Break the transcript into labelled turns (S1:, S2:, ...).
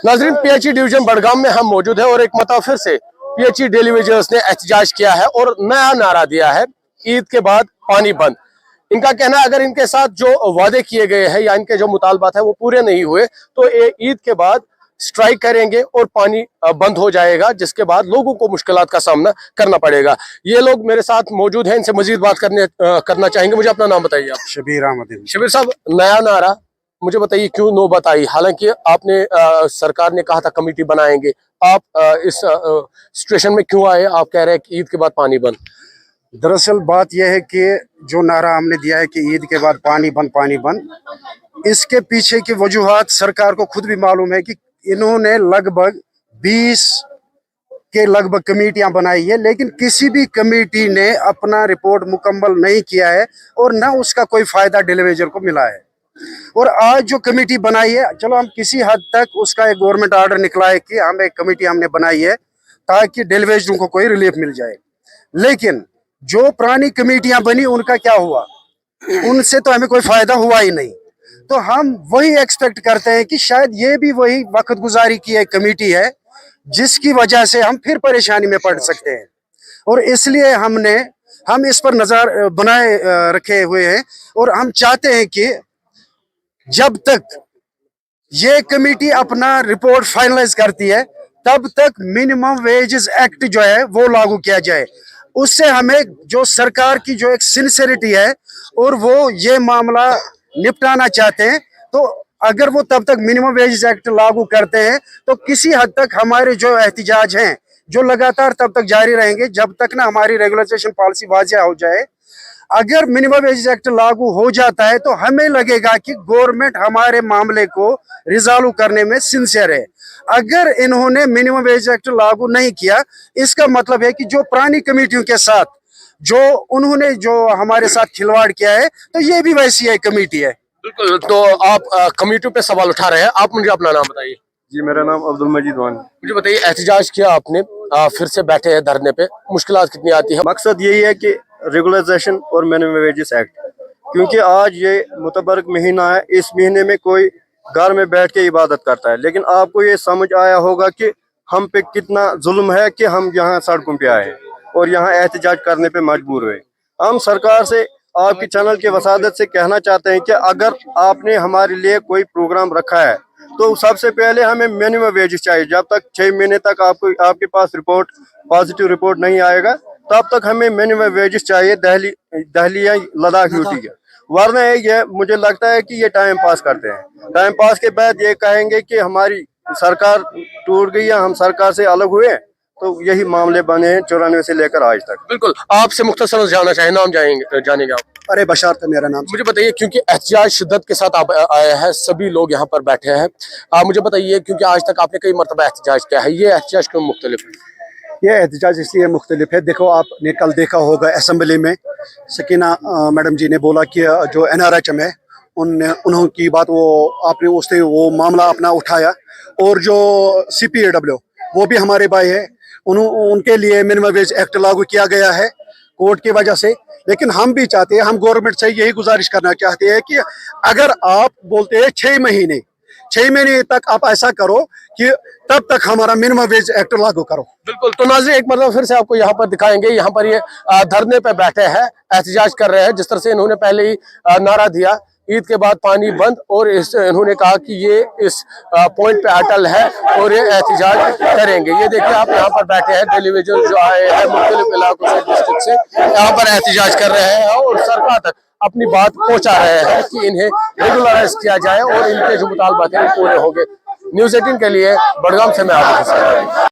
S1: नाज़रीन, PHE division Budgam में हम मौजूद है और एक मरतबा फिर से PHE डेली वेजर्स ने एहतजाज किया है और नया नारा दिया है, ईद के बाद पानी बंद। इनका कहना है अगर इनके साथ जो वादे किए गए हैं या इनके जो मुतालबात है वो पूरे नहीं हुए तो ईद के बाद स्ट्राइक करेंगे और पानी बंद हो जाएगा, जिसके बाद लोगों को मुश्किलात का सामना करना पड़ेगा। ये लोग मेरे साथ मौजूद हैं, इनसे मजीद बात करना चाहेंगे। मुझे अपना नाम बताइए आप।
S2: शबीर अहमद।
S1: शबीर साहब, नया नारा मुझे बताइए क्यों नौबत आई? हालांकि आपने सरकार ने कहा था कमेटी बनाएंगे, आप इस सिचुएशन में क्यों आए? आप कह रहे हैं कि ईद के बाद पानी बंद।
S2: दरअसल बात यह है कि जो नारा हमने दिया है कि ईद के बाद पानी बंद, इसके पीछे की वजूहात सरकार को खुद भी मालूम है कि इन्होंने लगभग 20 के लगभग कमेटियां बनाई है, लेकिन किसी भी कमेटी ने अपना रिपोर्ट मुकम्मल नहीं किया है और न उसका कोई फायदा डेलीवेजर को मिला है। और आज जो कमेटी बनाई है, चलो हम किसी हद तक उसका एक गवर्नमेंट ऑर्डर निकला है कि हम एक कमेटी हमने बनाई है ताकि डेलीवेजरों को कोई रिलीफ मिल जाए, लेकिन जो पुरानी कमेटियां बनी उनका क्या हुआ? उनसे तो हमें कोई फायदा हुआ ही नहीं। तो हम वही एक्सपेक्ट करते हैं कि शायद ये भी वही वक्त गुजारी की एक कमेटी है जिसकी वजह से हम फिर परेशानी में पड़ सकते हैं, और इसलिए हम इस पर नजर बनाए रखे हुए हैं और हम चाहते हैं कि जब तक ये कमेटी अपना रिपोर्ट फाइनलाइज करती है तब तक मिनिमम वेजेस एक्ट जो है वो लागू किया जाए। उससे हमें जो सरकार की जो एक सिंसियरिटी है और वो ये मामला निपटाना चाहते हैं, तो अगर वो तब तक मिनिमम वेजेस एक्ट लागू करते हैं तो किसी हद तक हमारे जो एहतिजाज हैं जो लगातार तब तक जारी रहेंगे जब तक ना हमारी रेगुलेशन पॉलिसी वाजिया हो जाए। अगर मिनिमम वेजेस एक्ट लागू हो जाता है तो हमें लगेगा कि गवर्नमेंट हमारे मामले को रिजॉल्व करने में सिंसियर है। अगर इन्होंने मिनिमम वेजेस एक्ट लागू नहीं किया, इसका मतलब है कि जो पुरानी कमेटियों के साथ जो उन्होंने जो हमारे साथ खिलवाड़ किया है, तो ये भी वैसी एक कमेटी है।
S1: बिल्कुल, तो आप कमेटियों पे सवाल उठा रहे हैं। आप मुझे अपना नाम बताइए।
S3: जी, मेरा नाम अब्दुल मजीद वानी।
S1: मुझे बताइए, एहतजाज किया आपने, फिर से बैठे हैं धरने पे, मुश्किलात कितनी आती है?
S3: मकसद यही है कि रेगुलाइजेशन और मिनिमम वेजेस एक्ट, क्योंकि आज ये मुतबरक महीना है, इस महीने में कोई घर में बैठ के इबादत करता है, लेकिन आपको ये समझ आया होगा कि हम पे कितना जुल्म है कि हम यहाँ सड़कों पे आए और यहाँ एहतजाज करने पे मजबूर हुए। हम सरकार से आपकी चैनल के वसादत से कहना चाहते हैं कि अगर आपने हमारे लिए कोई प्रोग्राम रखा है तो सबसे पहले हमें मिनिमम वेजेस चाहिए। जब तक 6 महीने तक आपके पास पॉजिटिव रिपोर्ट नहीं आएगा तब तक हमें मिनिमम वेजेस चाहिए दिल्ली या लद्दाख यूटी के, वरना ये मुझे लगता है कि ये टाइम पास करते हैं। टाइम पास के बाद ये कहेंगे कि हमारी सरकार टूट गई है, हम सरकार से अलग हुए, तो यही मामले बने हैं 94 से लेकर आज तक।
S1: बिल्कुल, आपसे मुख्तसर जानना चाहें, नाम जानेंगे आप?
S2: अरे बशार था मेरा नाम।
S1: मुझे बताइए, क्योंकि एहतजाज शिद्दत के साथ आप आए हैं, सभी लोग यहाँ पर बैठे हैं, आप मुझे बताइए क्योंकि आज तक आपने कई मरतबा एहतजाज किया है, ये एहतजाज क्यों मुख्तलिफ है?
S2: ये एहतजाज इसलिए मुख्तलिफ है, देखो आपने कल देखा होगा असम्बली में सकीना मैडम जी ने बोला कि जो NRHM है उनकी बात वो आपने उससे वो मामला अपना उठाया, और जो CPAW वो भी हमारे भाई है, उनके लिए मिनिमम वेज एक्ट लागू किया गया है कोर्ट की वजह से। लेकिन हम भी चाहते हैं, हम गवर्नमेंट से यही गुजारिश करना चाहते हैं कि अगर आप बोलते हैं 6 महीने तक आप ऐसा करो कि तब तक हमारा मिनिमम वेज एक्ट लागू करो।
S1: बिल्कुल, तो नाज़रीन एक मरतबा फिर से आपको यहाँ पर दिखाएंगे, यहाँ पर ये धरने पे बैठे हैं, एहतजाज कर रहे हैं। जिस तरह से इन्होंने पहले ही नारा दिया ईद के बाद पानी बंद, और इन्होंने कहा कि ये इस पॉइंट पे अटल है और ये एहतजाज करेंगे। ये देखिए, आप यहाँ पर बैठे हैं, टेलीविजन जो आए हैं मुख्तलिफ इलाकों से, डिस्ट्रिक्ट से, यहाँ पर एहतजाज कर रहे हैं और सरकार तक अपनी बात पहुँचा रहे हैं कि इन्हें रेगुलराइज किया जाए और इनके जो मुतालबात हैं पूरे होंगे। न्यूज़ 18 के लिए बड़गाम से मैं आपको